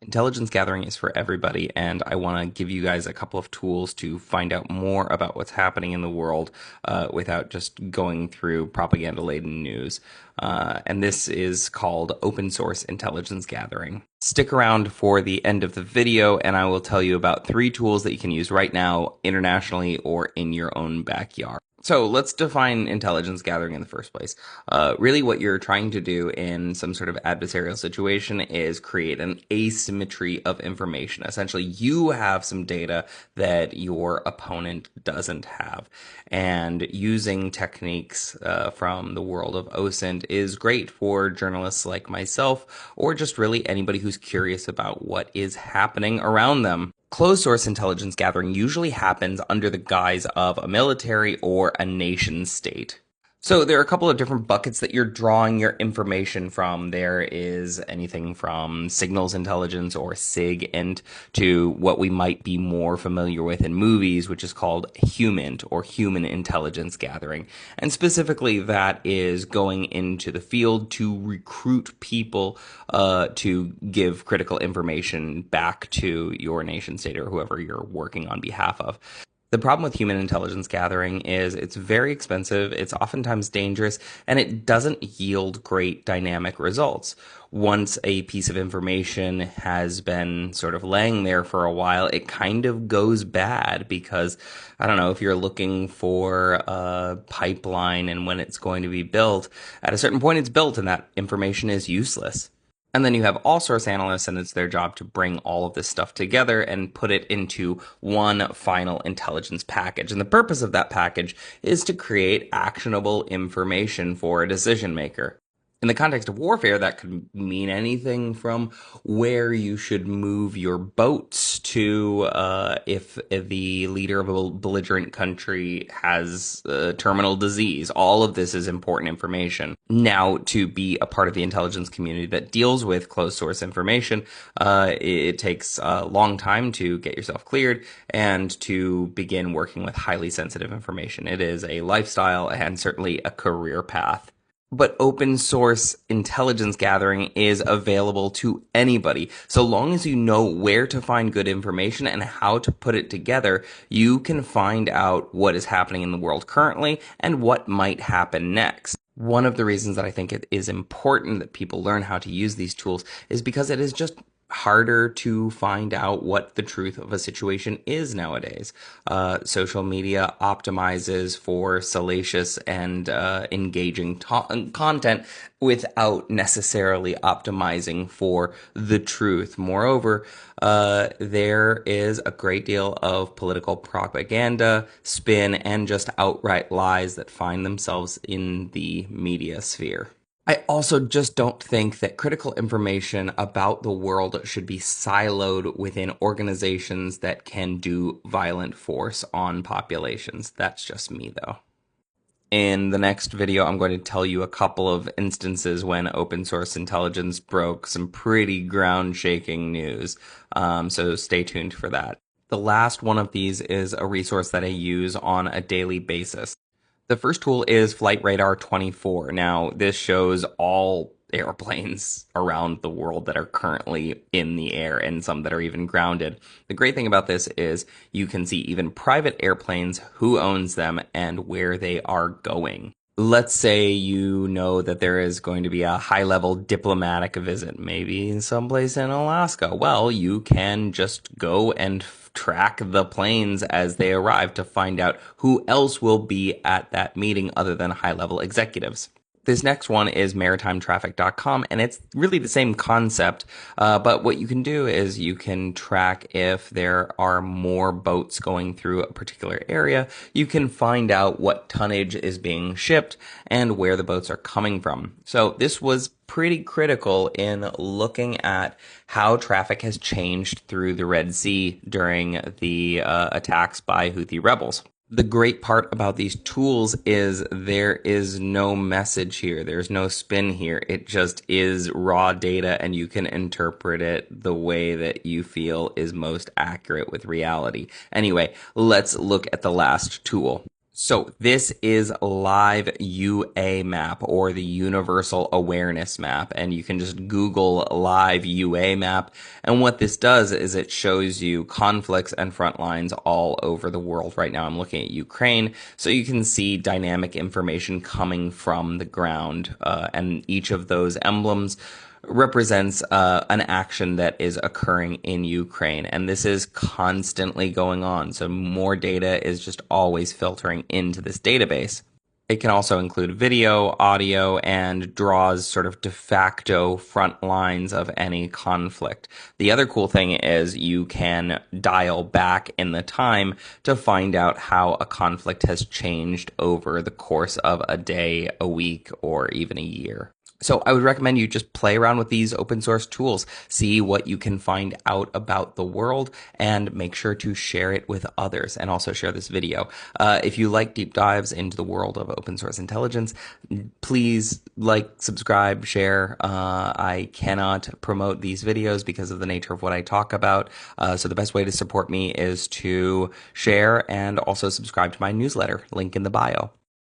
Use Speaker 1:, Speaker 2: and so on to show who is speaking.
Speaker 1: Intelligence gathering is for everybody, and I want to give you guys a couple of tools to find out more about what's happening in the world without just going through propaganda laden news. And this is called open source intelligence gathering. Stick around for the end of the video, and I will tell you about 3 tools that you can use right now internationally or in your own backyard. So let's define intelligence gathering in the first place. Really, what you're trying to do in some sort of adversarial situation is create an asymmetry of information. Essentially, you have some data that your opponent doesn't have. And using techniques from the world of OSINT is great for journalists like myself, or just really anybody who's curious about what is happening around them. Closed source intelligence gathering usually happens under the guise of a military or a nation state. So there are a couple of different buckets that you're drawing your information from. There is anything from signals intelligence or SIGINT to what we might be more familiar with in movies, which is called HUMINT or human intelligence gathering. And specifically that is going into the field to recruit people to give critical information back to your nation state or whoever you're working on behalf of. The problem with human intelligence gathering is it's very expensive, it's oftentimes dangerous, and it doesn't yield great dynamic results. Once a piece of information has been sort of laying there for a while, it kind of goes bad because, I don't know, if you're looking for a pipeline and when it's going to be built, at a certain point it's built and that information is useless. And then you have all source analysts, and it's their job to bring all of this stuff together and put it into one final intelligence package. And the purpose of that package is to create actionable information for a decision maker. In the context of warfare, that could mean anything from where you should move your boats to if the leader of a belligerent country has terminal disease. All of this is important information. Now, to be a part of the intelligence community that deals with closed source information, it takes a long time to get yourself cleared and to begin working with highly sensitive information. It is a lifestyle and certainly a career path. But open source intelligence gathering is available to anybody. So long as you know where to find good information and how to put it together, you can find out what is happening in the world currently and what might happen next. One of the reasons that I think it is important that people learn how to use these tools is because it is just harder to find out what the truth of a situation is nowadays. Social media optimizes for salacious and engaging content without necessarily optimizing for the truth. Moreover, there is a great deal of political propaganda, spin, and just outright lies that find themselves in the media sphere. I also just don't think that critical information about the world should be siloed within organizations that can do violent force on populations. That's just me, though. In the next video, I'm going to tell you a couple of instances when open source intelligence broke some pretty ground-shaking news, so stay tuned for that. The last one of these is a resource that I use on a daily basis. The first tool is Flight Radar 24. Now, this shows all airplanes around the world that are currently in the air and some that are even grounded. The great thing about this is you can see even private airplanes, who owns them, and where they are going. Let's say you know that there is going to be a high-level diplomatic visit, maybe someplace in Alaska. Well, you can just go and track the planes as they arrive to find out who else will be at that meeting other than high-level executives. This next one is maritimetraffic.com, and it's really the same concept, but what you can do is you can track if there are more boats going through a particular area. You can find out what tonnage is being shipped and where the boats are coming from. So this was pretty critical in looking at how traffic has changed through the Red Sea during the attacks by Houthi rebels. The great part about these tools is there is no message here. There's no spin here. It just is raw data, and you can interpret it the way that you feel is most accurate with reality. Anyway, let's look at the last tool. So this is Live UA Map, or the Universal Awareness Map, and you can just Google Live UA Map. And what this does is it shows you conflicts and front lines all over the world. Right now I'm looking at Ukraine, so you can see dynamic information coming from the ground, and each of those emblems represents an action that is occurring in Ukraine. And this is constantly going on. So more data is just always filtering into this database. It can also include video, audio, and draws sort of de facto front lines of any conflict. The other cool thing is you can dial back in the time to find out how a conflict has changed over the course of a day, a week, or even a year. So I would recommend you just play around with these open source tools, see what you can find out about the world, and make sure to share it with others, and also share this video. If you like deep dives into the world of open source intelligence, please like, subscribe, share. I cannot promote these videos because of the nature of what I talk about. So the best way to support me is to share and also subscribe to my newsletter, link in the bio.